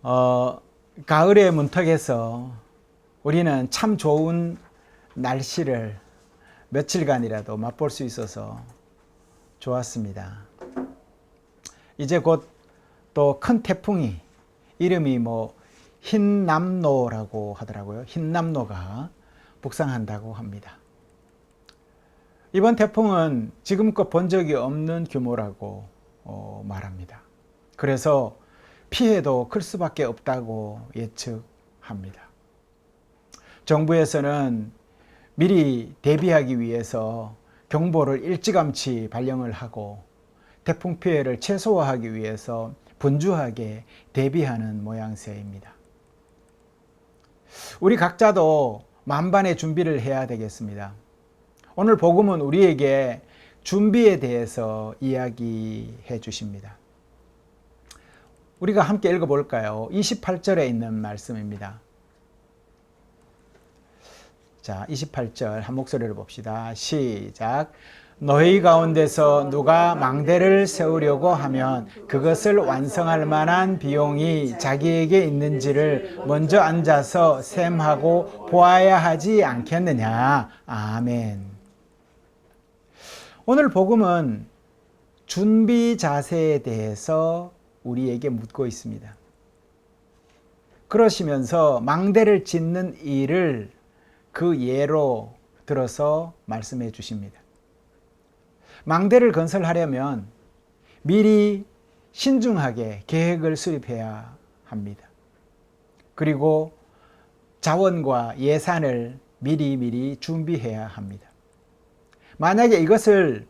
어, 가을의 문턱에서 우리는 참 좋은 날씨를 며칠간이라도 맛볼 수 있어서 좋았습니다. 이제 곧 또 큰 태풍이 이름이 흰남노라고 하더라고요. 흰남노가 북상한다고 합니다. 이번 태풍은 지금껏 본 적이 없는 규모라고 말합니다. 그래서 피해도 클 수밖에 없다고 예측합니다. 정부에서는 미리 대비하기 위해서 경보를 일찌감치 발령을 하고 태풍 피해를 최소화하기 위해서 분주하게 대비하는 모양새입니다. 우리 각자도 만반의 준비를 해야 되겠습니다. 오늘 복음은 우리에게 준비에 대해서 이야기해 주십니다. 우리가 함께 읽어볼까요? 28절에 있는 말씀입니다. 자, 28절 한 목소리로 봅시다. 시작. 너희 가운데서 누가 망대를 세우려고 하면 그것을 완성할 만한 비용이 자기에게 있는지를 먼저 앉아서 셈하고 보아야 하지 않겠느냐. 아멘. 오늘 복음은 준비 자세에 대해서 우리에게 묻고 있습니다. 그러시면서 망대를 짓는 일을 그 예로 들어서 말씀해 주십니다. 망대를 건설하려면 미리 신중하게 계획을 수립해야 합니다. 그리고 자원과 예산을 미리 준비해야 합니다. 만약에 이것을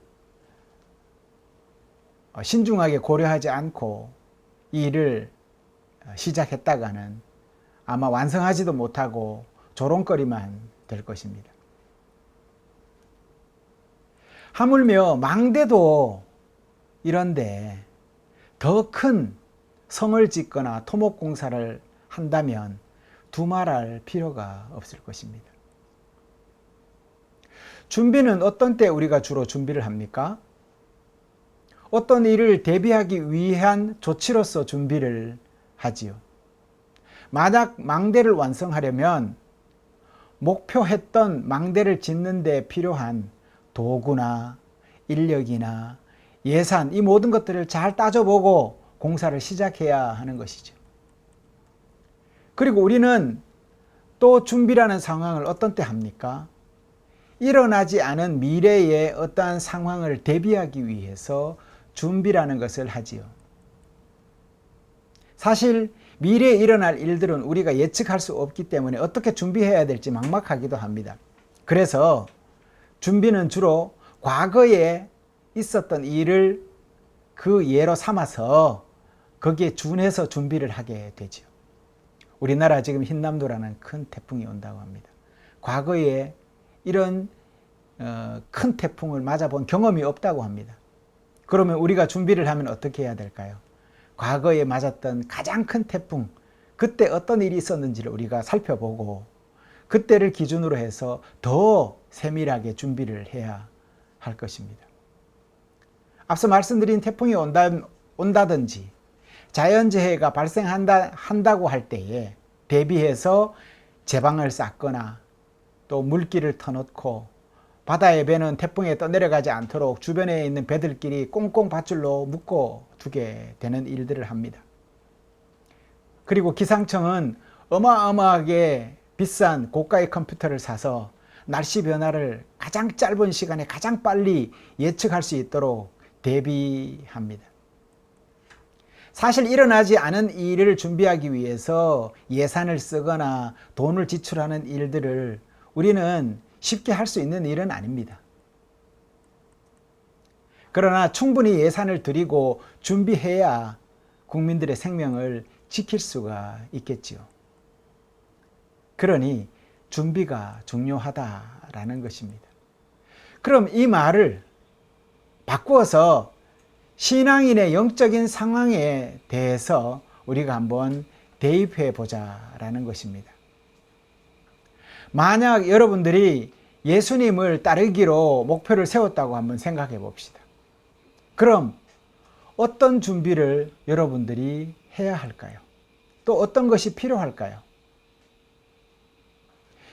신중하게 고려하지 않고 이 일을 시작했다가는 아마 완성하지도 못하고 조롱거리만 될 것입니다. 하물며 망대도 이런데 더 큰 성을 짓거나 토목공사를 한다면 두말할 필요가 없을 것입니다. 준비는 어떤 때 우리가 주로 준비를 합니까? 어떤 일을 대비하기 위한 조치로서 준비를 하지요. 만약 망대를 완성하려면 목표했던 망대를 짓는 데 필요한 도구나 인력이나 예산, 이 모든 것들을 잘 따져보고 공사를 시작해야 하는 것이죠. 그리고 우리는 또 준비라는 상황을 어떤 때 합니까? 일어나지 않은 미래의 어떠한 상황을 대비하기 위해서 준비라는 것을 하지요. 사실 미래에 일어날 일들은 우리가 예측할 수 없기 때문에 어떻게 준비해야 될지 막막하기도 합니다. 그래서 준비는 주로 과거에 있었던 일을 그 예로 삼아서 거기에 준해서 준비를 하게 되죠. 우리나라 지금 흰남노라는 큰 태풍이 온다고 합니다. 과거에 이런 큰 태풍을 맞아본 경험이 없다고 합니다. 그러면 우리가 준비를 하면 어떻게 해야 될까요? 과거에 맞았던 가장 큰 태풍, 그때 어떤 일이 있었는지를 우리가 살펴보고 그때를 기준으로 해서 더 세밀하게 준비를 해야 할 것입니다. 앞서 말씀드린 태풍이 온다든지 자연재해가 발생한다고 할 때에 대비해서 제방을 쌓거나 또 물길을 터놓고 바다의 배는 태풍에 떠내려가지 않도록 주변에 있는 배들끼리 꽁꽁 밧줄로 묶어 두게 되는 일들을 합니다. 그리고 기상청은 어마어마하게 비싼 고가의 컴퓨터를 사서 날씨 변화를 가장 짧은 시간에 가장 빨리 예측할 수 있도록 대비합니다. 사실 일어나지 않은 일을 준비하기 위해서 예산을 쓰거나 돈을 지출하는 일들을 우리는 쉽게 할 수 있는 일은 아닙니다. 그러나 충분히 예산을 들이고 준비해야 국민들의 생명을 지킬 수가 있겠지요. 그러니 준비가 중요하다라는 것입니다. 그럼 이 말을 바꾸어서 신앙인의 영적인 상황에 대해서 우리가 한번 대입해 보자라는 것입니다. 만약 여러분들이 예수님을 따르기로 목표를 세웠다고 한번 생각해 봅시다. 그럼 어떤 준비를 여러분들이 해야 할까요? 또 어떤 것이 필요할까요?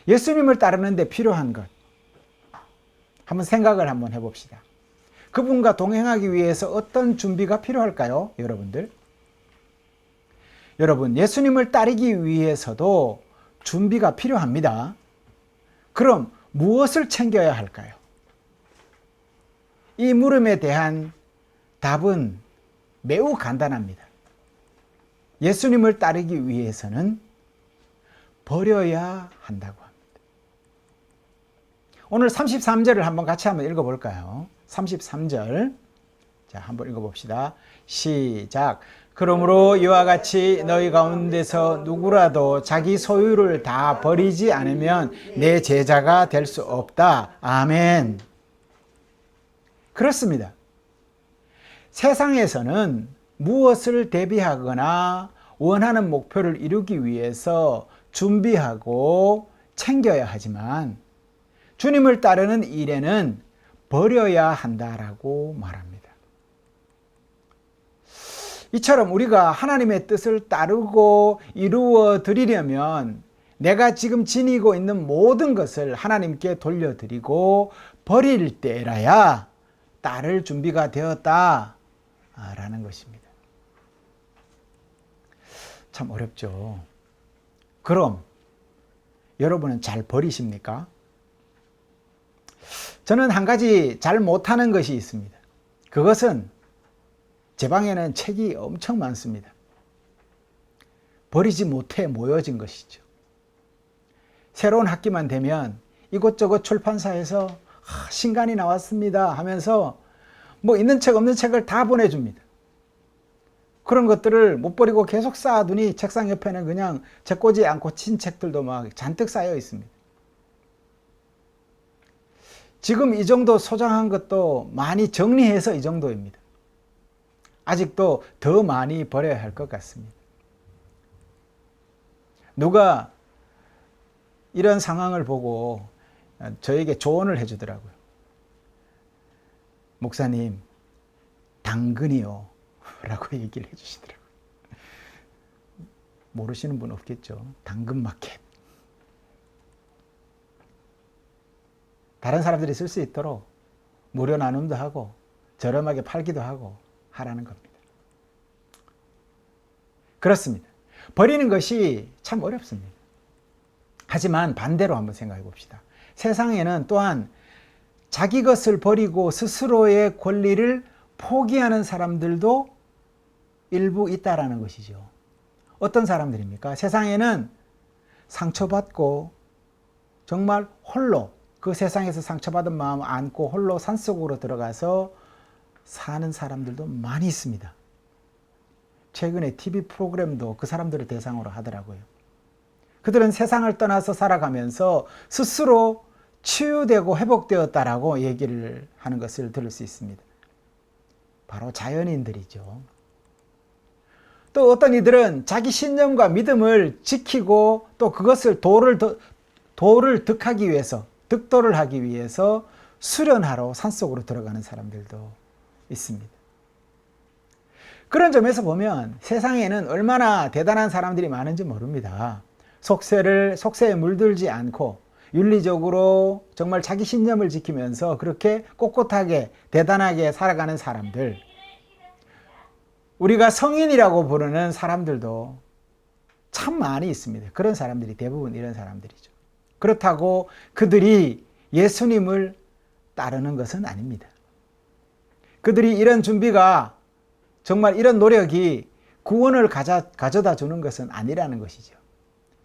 예수님을 따르는데 필요한 것. 한번 생각을 한번 해봅시다. 그분과 동행하기 위해서 어떤 준비가 필요할까요? 여러분들. 여러분, 예수님을 따르기 위해서도 준비가 필요합니다. 그럼 무엇을 챙겨야 할까요? 이 물음에 대한 답은 매우 간단합니다. 예수님을 따르기 위해서는 버려야 한다고 합니다. 오늘 33절을 한번 같이 한번 읽어볼까요? 33절. 자, 한번 읽어봅시다. 시작. 그러므로 이와 같이 너희 가운데서 누구라도 자기 소유를 다 버리지 않으면 내 제자가 될 수 없다. 아멘. 그렇습니다. 세상에서는 무엇을 대비하거나 원하는 목표를 이루기 위해서 준비하고 챙겨야 하지만 주님을 따르는 일에는 버려야 한다라고 말합니다. 이처럼 우리가 하나님의 뜻을 따르고 이루어 드리려면 내가 지금 지니고 있는 모든 것을 하나님께 돌려드리고 버릴 때라야 따를 준비가 되었다라는 것입니다. 참 어렵죠. 그럼 여러분은 잘 버리십니까? 저는 한 가지 잘 못하는 것이 있습니다. 그것은 제 방에는 책이 엄청 많습니다. 버리지 못해 모여진 것이죠. 새로운 학기만 되면 이곳저곳 출판사에서 신간이 나왔습니다 하면서 뭐 있는 책 없는 책을 다 보내줍니다. 그런 것들을 못 버리고 계속 쌓아두니 책상 옆에는 그냥 재꽂지 않고 친 책들도 막 잔뜩 쌓여 있습니다. 지금 이 정도 소장한 것도 많이 정리해서 이 정도입니다. 아직도 더 많이 버려야 할 것 같습니다. 누가 이런 상황을 보고 저에게 조언을 해주더라고요. 목사님, 당근이요 라고 얘기를 해주시더라고요. 모르시는 분 없겠죠. 당근마켓. 다른 사람들이 쓸 수 있도록 무료 나눔도 하고 저렴하게 팔기도 하고 하라는 겁니다. 그렇습니다. 버리는 것이 참 어렵습니다. 하지만 반대로 한번 생각해 봅시다. 세상에는 또한 자기 것을 버리고 스스로의 권리를 포기하는 사람들도 일부 있다라는 것이죠. 어떤 사람들입니까? 세상에는 상처받고 정말 홀로 그 세상에서 상처받은 마음 안고 홀로 산속으로 들어가서 사는 사람들도 많이 있습니다. 최근에 TV 프로그램도 그 사람들을 대상으로 하더라고요. 그들은 세상을 떠나서 살아가면서 스스로 치유되고 회복되었다라고 얘기를 하는 것을 들을 수 있습니다. 바로 자연인들이죠. 또 어떤 이들은 자기 신념과 믿음을 지키고 또 그것을 도를 득하기 위해서, 득도를 하기 위해서 수련하러 산속으로 들어가는 사람들도 있습니다. 그런 점에서 보면 세상에는 얼마나 대단한 사람들이 많은지 모릅니다. 속세에 물들지 않고 윤리적으로 정말 자기 신념을 지키면서 그렇게 꼿꼿하게 대단하게 살아가는 사람들, 우리가 성인이라고 부르는 사람들도 참 많이 있습니다. 그런 사람들이 대부분 이런 사람들이죠. 그렇다고 그들이 예수님을 따르는 것은 아닙니다. 그들이 이런 준비가 정말 이런 노력이 구원을 가져다 주는 것은 아니라는 것이죠.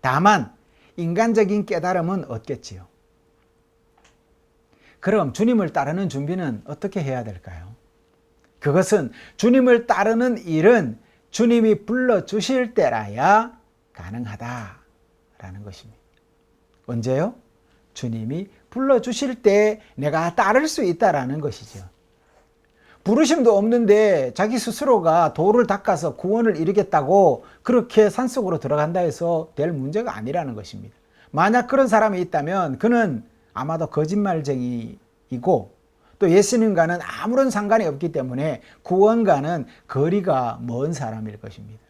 다만 인간적인 깨달음은 얻겠지요. 그럼 주님을 따르는 준비는 어떻게 해야 될까요? 그것은 주님을 따르는 일은 주님이 불러주실 때라야 가능하다라는 것입니다. 언제요? 주님이 불러주실 때 내가 따를 수 있다라는 것이죠. 부르심도 없는데 자기 스스로가 도를 닦아서 구원을 이루겠다고 그렇게 산속으로 들어간다 해서 될 문제가 아니라는 것입니다. 만약 그런 사람이 있다면 그는 아마도 거짓말쟁이이고 또 예수님과는 아무런 상관이 없기 때문에 구원과는 거리가 먼 사람일 것입니다.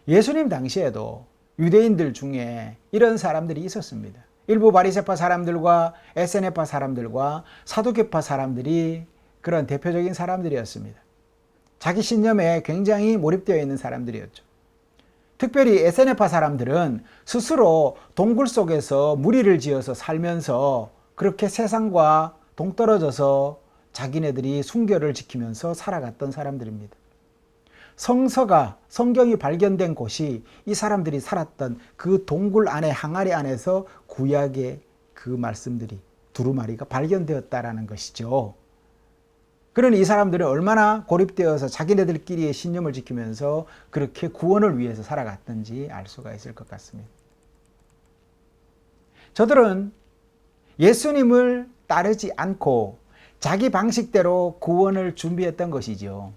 예수님 당시에도 유대인들 중에 이런 사람들이 있었습니다. 일부 바리새파 사람들과 에세네파 사람들과 사두개파 사람들이 그런 대표적인 사람들이었습니다. 자기 신념에 굉장히 몰입되어 있는 사람들이었죠. 특별히 에세네파 사람들은 스스로 동굴 속에서 무리를 지어서 살면서 그렇게 세상과 동떨어져서 자기네들이 순결을 지키면서 살아갔던 사람들입니다. 성경이 발견된 곳이 이 사람들이 살았던 그 동굴 안에 항아리 안에서 구약의 그 말씀들이 두루마리가 발견되었다라는 것이죠. 그러니 이 사람들은 얼마나 고립되어서 자기네들끼리의 신념을 지키면서 그렇게 구원을 위해서 살아갔던지 알 수가 있을 것 같습니다. 저들은 예수님을 따르지 않고 자기 방식대로 구원을 준비했던 것이죠.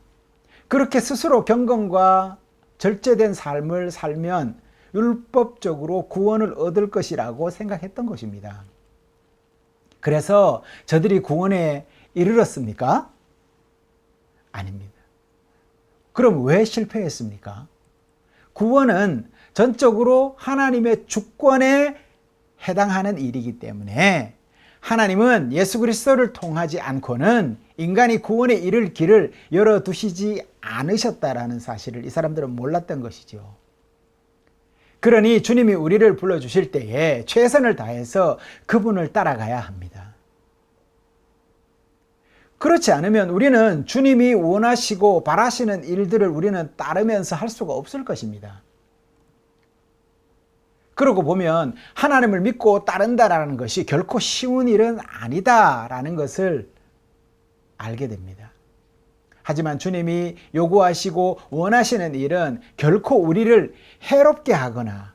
그렇게 스스로 경건과 절제된 삶을 살면 율법적으로 구원을 얻을 것이라고 생각했던 것입니다. 그래서 저들이 구원에 이르렀습니까? 아닙니다. 그럼 왜 실패했습니까? 구원은 전적으로 하나님의 주권에 해당하는 일이기 때문에 하나님은 예수 그리스도를 통하지 않고는 인간이 구원에 이를 길을 열어두시지 않으셨다라는 사실을 이 사람들은 몰랐던 것이죠. 그러니 주님이 우리를 불러주실 때에 최선을 다해서 그분을 따라가야 합니다. 그렇지 않으면 우리는 주님이 원하시고 바라시는 일들을 우리는 따르면서 할 수가 없을 것입니다. 그러고 보면 하나님을 믿고 따른다라는 것이 결코 쉬운 일은 아니다라는 것을 알게 됩니다. 하지만 주님이 요구하시고 원하시는 일은 결코 우리를 해롭게 하거나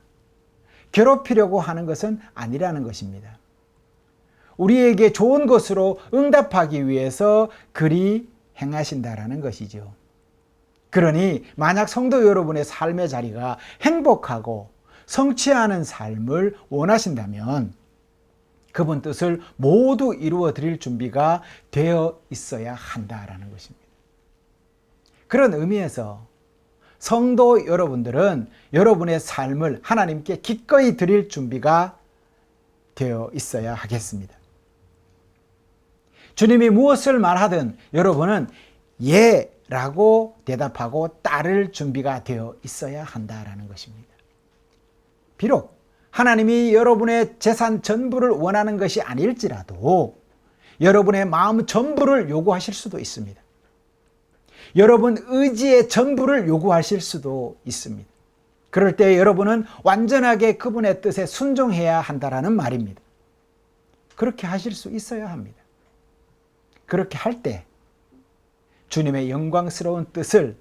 괴롭히려고 하는 것은 아니라는 것입니다. 우리에게 좋은 것으로 응답하기 위해서 그리 행하신다라는 것이죠. 그러니 만약 성도 여러분의 삶의 자리가 행복하고 성취하는 삶을 원하신다면 그분 뜻을 모두 이루어 드릴 준비가 되어 있어야 한다라는 것입니다. 그런 의미에서 성도 여러분들은 여러분의 삶을 하나님께 기꺼이 드릴 준비가 되어 있어야 하겠습니다. 주님이 무엇을 말하든 여러분은 예라고 대답하고 따를 준비가 되어 있어야 한다라는 것입니다. 비록 하나님이 여러분의 재산 전부를 원하는 것이 아닐지라도 여러분의 마음 전부를 요구하실 수도 있습니다. 여러분 의지의 전부를 요구하실 수도 있습니다. 그럴 때 여러분은 완전하게 그분의 뜻에 순종해야 한다라는 말입니다. 그렇게 하실 수 있어야 합니다. 그렇게 할 때 주님의 영광스러운 뜻을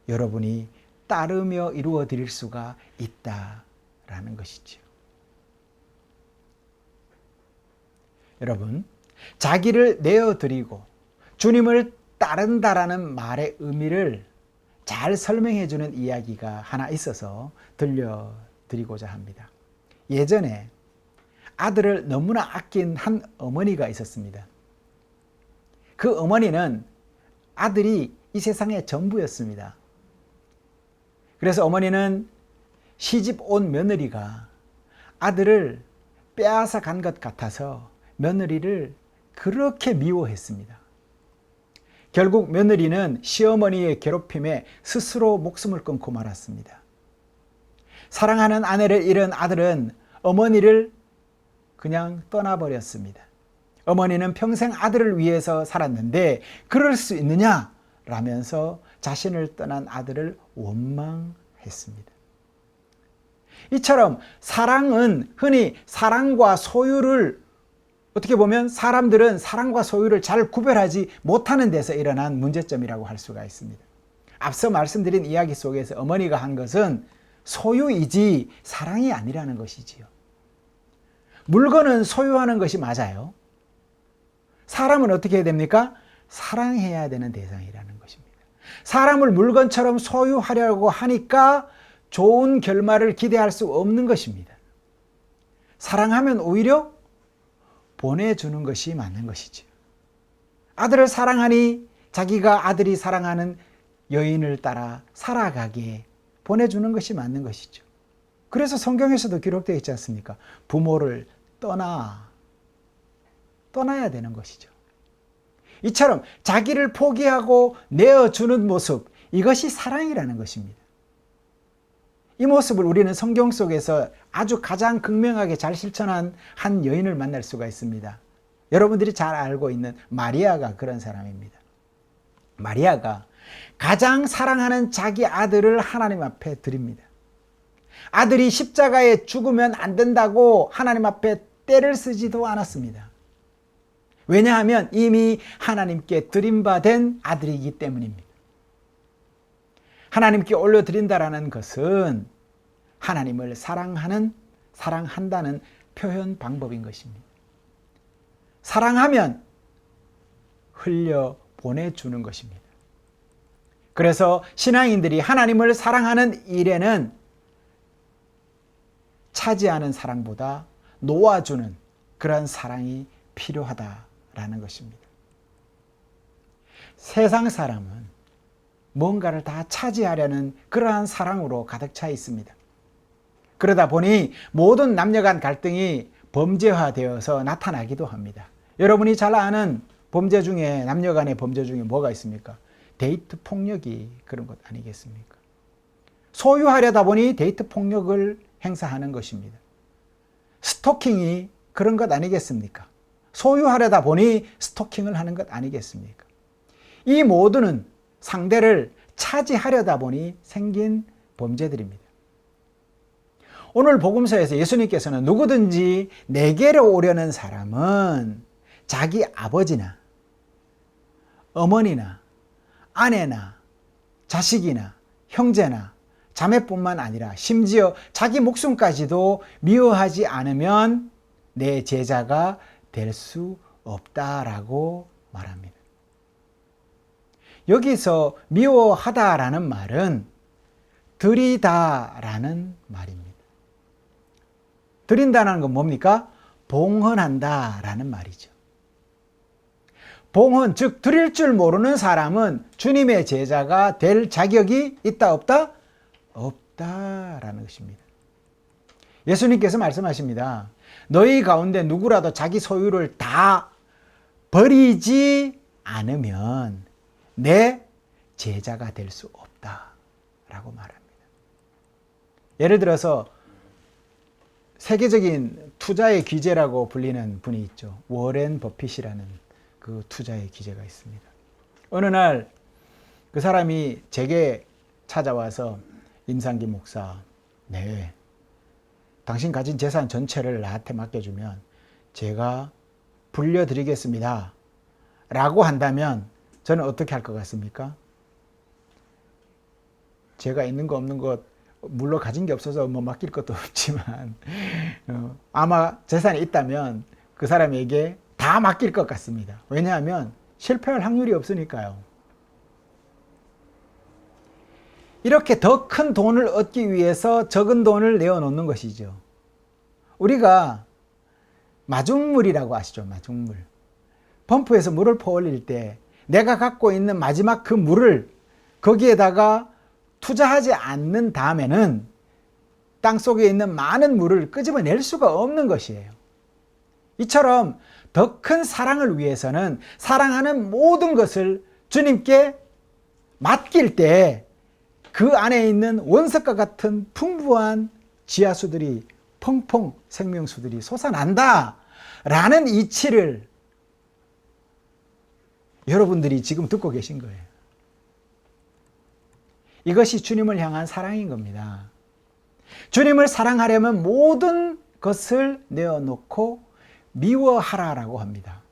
여러분이 따르며 이루어 드릴 수가 있다라는 것이죠. 여러분, 자기를 내어드리고 주님을 따른다라는 말의 의미를 잘 설명해 주는 이야기가 하나 있어서 들려드리고자 합니다. 예전에 아들을 너무나 아낀 한 어머니가 있었습니다. 그 어머니는 아들이 이 세상의 전부였습니다. 그래서 어머니는 시집 온 며느리가 아들을 빼앗아 간 것 같아서 며느리를 그렇게 미워했습니다. 결국 며느리는 시어머니의 괴롭힘에 스스로 목숨을 끊고 말았습니다. 사랑하는 아내를 잃은 아들은 어머니를 그냥 떠나버렸습니다. 어머니는 평생 아들을 위해서 살았는데 그럴 수 있느냐? 라면서 자신을 떠난 아들을 원망했습니다. 이처럼 사랑은 흔히 사랑과 소유를 어떻게 보면 사람들은 사랑과 소유를 잘 구별하지 못하는 데서 일어난 문제점이라고 할 수가 있습니다. 앞서 말씀드린 이야기 속에서 어머니가 한 것은 소유이지 사랑이 아니라는 것이지요. 물건은 소유하는 것이 맞아요. 사람은 어떻게 해야 됩니까? 사랑해야 되는 대상이라는 것입니다. 사람을 물건처럼 소유하려고 하니까 좋은 결말을 기대할 수 없는 것입니다. 사랑하면 오히려 보내주는 것이 맞는 것이죠. 아들을 사랑하니 자기가 아들이 사랑하는 여인을 따라 살아가게 보내주는 것이 맞는 것이죠. 그래서 성경에서도 기록되어 있지 않습니까? 부모를 떠나야 되는 것이죠. 이처럼 자기를 포기하고 내어주는 모습, 이것이 사랑이라는 것입니다. 이 모습을 우리는 성경 속에서 아주 가장 극명하게 잘 실천한 한 여인을 만날 수가 있습니다. 여러분들이 잘 알고 있는 마리아가 그런 사람입니다. 마리아가 가장 사랑하는 자기 아들을 하나님 앞에 드립니다. 아들이 십자가에 죽으면 안 된다고 하나님 앞에 떼를 쓰지도 않았습니다. 왜냐하면 이미 하나님께 드림받은 아들이기 때문입니다. 하나님께 올려드린다라는 것은 하나님을 사랑한다는 표현 방법인 것입니다. 사랑하면 흘려 보내주는 것입니다. 그래서 신앙인들이 하나님을 사랑하는 일에는 차지하는 사랑보다 놓아주는 그런 사랑이 필요하다라는 것입니다. 세상 사람은 뭔가를 다 차지하려는 그러한 사랑으로 가득 차 있습니다. 그러다 보니 모든 남녀 간 갈등이 범죄화되어서 나타나기도 합니다. 여러분이 잘 아는 범죄 중에, 남녀 간의 범죄 중에 뭐가 있습니까? 데이트 폭력이 그런 것 아니겠습니까? 소유하려다 보니 데이트 폭력을 행사하는 것입니다. 스토킹이 그런 것 아니겠습니까? 소유하려다 보니 스토킹을 하는 것 아니겠습니까? 이 모두는 상대를 차지하려다 보니 생긴 범죄들입니다. 오늘 복음서에서 예수님께서는 누구든지 내게로 오려는 사람은 자기 아버지나 어머니나 아내나 자식이나 형제나 자매뿐만 아니라 심지어 자기 목숨까지도 미워하지 않으면 내 제자가 될 수 없다라고 말합니다. 여기서 미워하다라는 말은 드리다라는 말입니다. 드린다는 건 뭡니까? 봉헌한다라는 말이죠. 봉헌, 즉 드릴 줄 모르는 사람은 주님의 제자가 될 자격이 있다 없다? 없다라는 것입니다. 예수님께서 말씀하십니다. 너희 가운데 누구라도 자기 소유를 다 버리지 않으면 내 제자가 될 수 없다라고 말합니다. 예를 들어서 세계적인 투자의 귀재라고 불리는 분이 있죠. 워렌 버핏이라는 그 투자의 귀재가 있습니다. 어느 날 그 사람이 제게 찾아와서 임상기 목사, 네, 당신 가진 재산 전체를 나한테 맡겨주면 제가 불려드리겠습니다 라고 한다면 저는 어떻게 할 것 같습니까? 제가 있는 거 없는 것 물론 가진 게 없어서 뭐 맡길 것도 없지만 아마 재산이 있다면 그 사람에게 다 맡길 것 같습니다. 왜냐하면 실패할 확률이 없으니까요. 이렇게 더 큰 돈을 얻기 위해서 적은 돈을 내어놓는 것이죠. 우리가 마중물이라고 아시죠? 마중물. 펌프에서 물을 퍼올릴 때 내가 갖고 있는 마지막 그 물을 거기에다가 투자하지 않는 다음에는 땅속에 있는 많은 물을 끄집어낼 수가 없는 것이에요. 이처럼 더 큰 사랑을 위해서는 사랑하는 모든 것을 주님께 맡길 때 그 안에 있는 원석과 같은 풍부한 지하수들이 펑펑 생명수들이 솟아난다 라는 이치를 여러분들이 지금 듣고 계신 거예요. 이것이 주님을 향한 사랑인 겁니다. 주님을 사랑하려면 모든 것을 내어놓고 미워하라라고 합니다.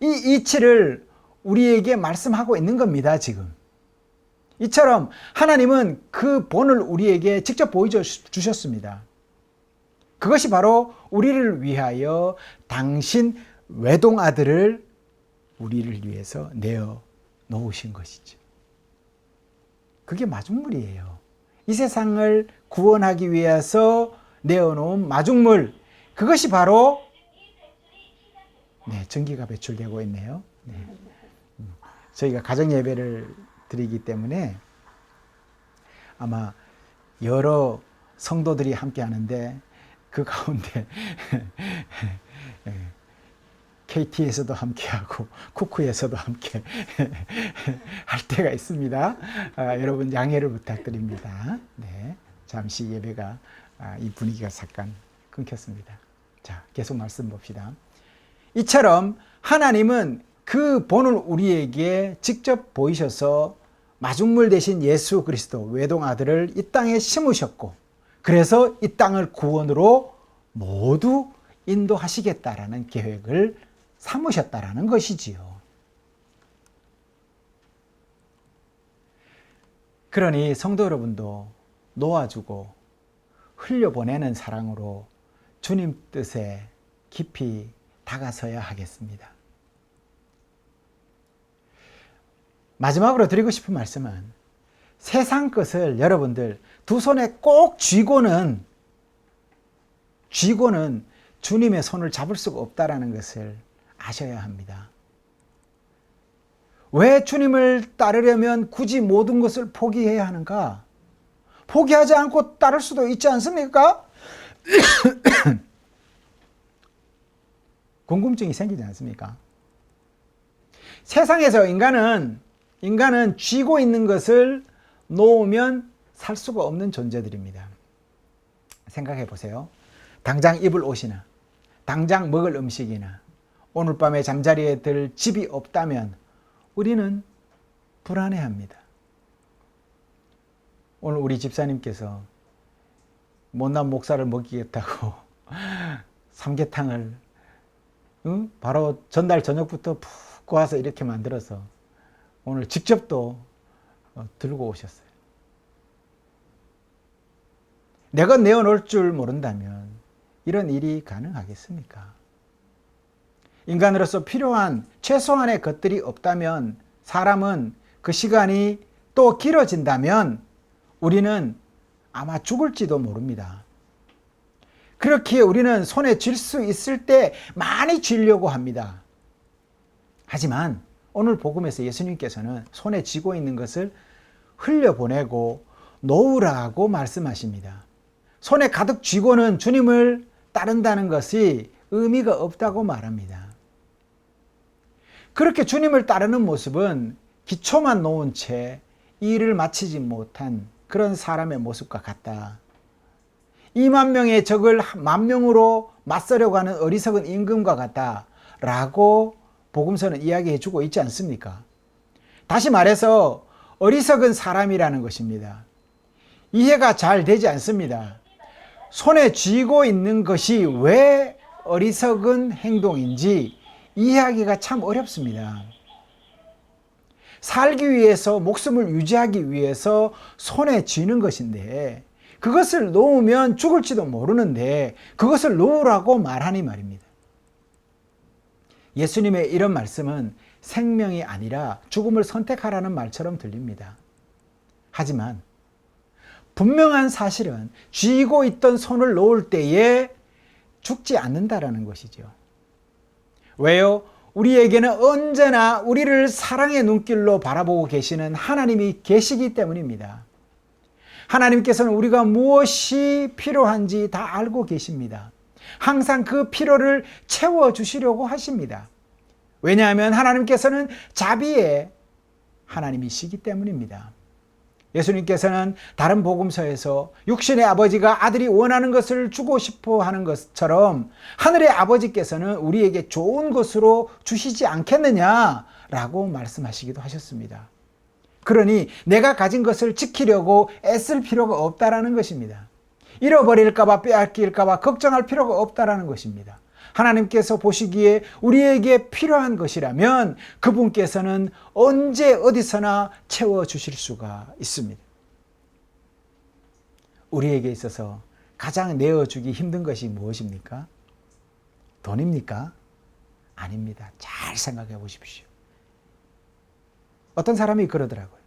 이 이치를 우리에게 말씀하고 있는 겁니다, 지금. 이처럼 하나님은 그 본을 우리에게 직접 보여주셨습니다. 그것이 바로 우리를 위하여 당신 외동아들을 우리를 위해서 내어 놓으신 것이죠. 그게 마중물이에요. 이 세상을 구원하기 위해서 내어놓은 마중물, 그것이 바로 전기가 배출되고 있네요. 저희가 가정예배를 드리기 때문에 아마 여러 성도들이 함께 하는데 그 가운데 KT에서도 함께하고 쿠쿠에서도 함께 할 때가 있습니다. 여러분 양해를 부탁드립니다. 네, 잠시 예배가 이 분위기가 잠깐 끊겼습니다. 자, 계속 말씀 봅시다. 이처럼 하나님은 그 본을 우리에게 직접 보이셔서 마중물 되신 예수 그리스도 외동아들을 이 땅에 심으셨고, 그래서 이 땅을 구원으로 모두 인도하시겠다라는 계획을 삼으셨다라는 것이지요. 그러니 성도 여러분도 놓아주고 흘려보내는 사랑으로 주님 뜻에 깊이 다가서야 하겠습니다. 마지막으로 드리고 싶은 말씀은 세상 것을 여러분들 두 손에 꼭 쥐고는 주님의 손을 잡을 수가 없다는 것을 아셔야 합니다. 왜 주님을 따르려면 굳이 모든 것을 포기해야 하는가? 포기하지 않고 따를 수도 있지 않습니까? 궁금증이 생기지 않습니까? 세상에서 인간은 쥐고 있는 것을 놓으면 살 수가 없는 존재들입니다. 생각해 보세요. 당장 입을 옷이나 당장 먹을 음식이나 오늘 밤에 잠자리에 들 집이 없다면 우리는 불안해합니다. 오늘 우리 집사님께서 못난 목살을 먹이겠다고 삼계탕을 바로 전날 저녁부터 푹 구워서 이렇게 만들어서 오늘 직접 또 들고 오셨어요. 내가 내어놓을 줄 모른다면 이런 일이 가능하겠습니까? 인간으로서 필요한 최소한의 것들이 없다면 사람은 그 시간이 또 길어진다면 우리는 아마 죽을지도 모릅니다. 그렇기에 우리는 손에 쥘 수 있을 때 많이 쥐려고 합니다. 하지만 오늘 복음에서 예수님께서는 손에 쥐고 있는 것을 흘려보내고 놓으라고 말씀하십니다. 손에 가득 쥐고는 주님을 따른다는 것이 의미가 없다고 말합니다. 그렇게 주님을 따르는 모습은 기초만 놓은 채 일을 마치지 못한 그런 사람의 모습과 같다. 2만 명의 적을 10,000명으로 맞서려고 하는 어리석은 임금과 같다 라고 복음서는 이야기해 주고 있지 않습니까? 다시 말해서 어리석은 사람이라는 것입니다. 이해가 잘 되지 않습니다. 손에 쥐고 있는 것이 왜 어리석은 행동인지 이해하기가 참 어렵습니다. 살기 위해서, 목숨을 유지하기 위해서 손에 쥐는 것인데 그것을 놓으면 죽을지도 모르는데 그것을 놓으라고 말하니 말입니다. 예수님의 이런 말씀은 생명이 아니라 죽음을 선택하라는 말처럼 들립니다. 하지만 분명한 사실은 쥐고 있던 손을 놓을 때에 죽지 않는다라는 것이죠. 왜요? 우리에게는 언제나 우리를 사랑의 눈길로 바라보고 계시는 하나님이 계시기 때문입니다. 하나님께서는 우리가 무엇이 필요한지 다 알고 계십니다. 항상 그 필요를 채워주시려고 하십니다. 왜냐하면 하나님께서는 자비의 하나님이시기 때문입니다. 예수님께서는 다른 복음서에서 육신의 아버지가 아들이 원하는 것을 주고 싶어 하는 것처럼 하늘의 아버지께서는 우리에게 좋은 것으로 주시지 않겠느냐라고 말씀하시기도 하셨습니다. 그러니 내가 가진 것을 지키려고 애쓸 필요가 없다라는 것입니다. 잃어버릴까봐 빼앗길까봐 걱정할 필요가 없다라는 것입니다. 하나님께서 보시기에 우리에게 필요한 것이라면 그분께서는 언제 어디서나 채워주실 수가 있습니다. 우리에게 있어서 가장 내어주기 힘든 것이 무엇입니까? 돈입니까? 아닙니다. 잘 생각해 보십시오. 어떤 사람이 그러더라고요.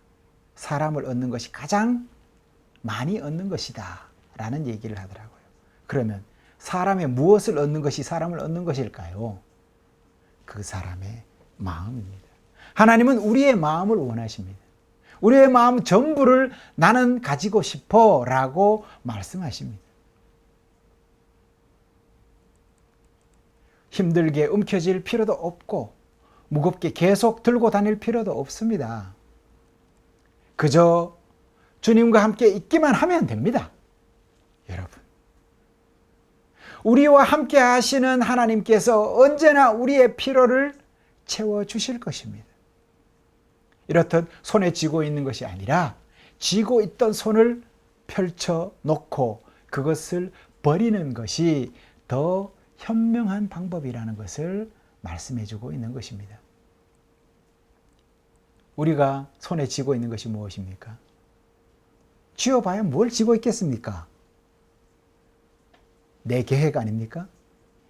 사람을 얻는 것이 가장 많이 얻는 것이다 라는 얘기를 하더라고요. 그러면 사람의 무엇을 얻는 것이 사람을 얻는 것일까요? 그 사람의 마음입니다. 하나님은 우리의 마음을 원하십니다. 우리의 마음 전부를 나는 가지고 싶어 라고 말씀하십니다. 힘들게 움켜쥘 필요도 없고 무겁게 계속 들고 다닐 필요도 없습니다. 그저 주님과 함께 있기만 하면 됩니다. 여러분, 우리와 함께 하시는 하나님께서 언제나 우리의 필요를 채워주실 것입니다. 이렇듯 손에 쥐고 있는 것이 아니라 쥐고 있던 손을 펼쳐 놓고 그것을 버리는 것이 더 현명한 방법이라는 것을 말씀해 주고 있는 것입니다. 우리가 손에 쥐고 있는 것이 무엇입니까? 쥐어봐야 뭘 쥐고 있겠습니까? 내 계획 아닙니까?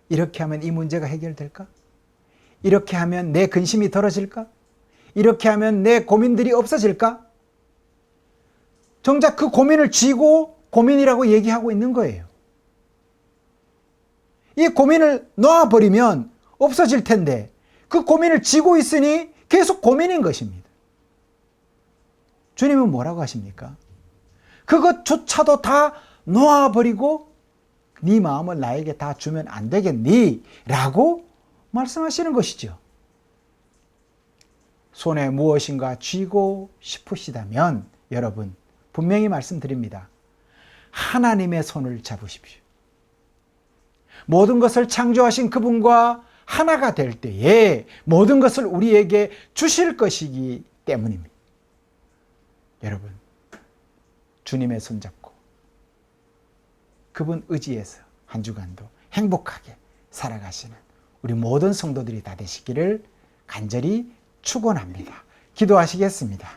이렇게 하면 이 문제가 해결될까? 이렇게 하면 내 근심이 덜어질까? 이렇게 하면 내 고민들이 없어질까? 정작 그 고민을 쥐고 고민이라고 얘기하고 있는 거예요. 이 고민을 놓아버리면 없어질 텐데 그 고민을 쥐고 있으니 계속 고민인 것입니다. 주님은 뭐라고 하십니까? 그것조차도 다 놓아버리고 네 마음을 나에게 다 주면 안 되겠니? 라고 말씀하시는 것이죠. 손에 무엇인가 쥐고 싶으시다면 여러분 분명히 말씀드립니다. 하나님의 손을 잡으십시오. 모든 것을 창조하신 그분과 하나가 될 때에 모든 것을 우리에게 주실 것이기 때문입니다. 여러분, 주님의 손 잡고 그분 의지해서 한 주간도 행복하게 살아가시는 우리 모든 성도들이 다 되시기를 간절히 축원합니다. 기도하시겠습니다.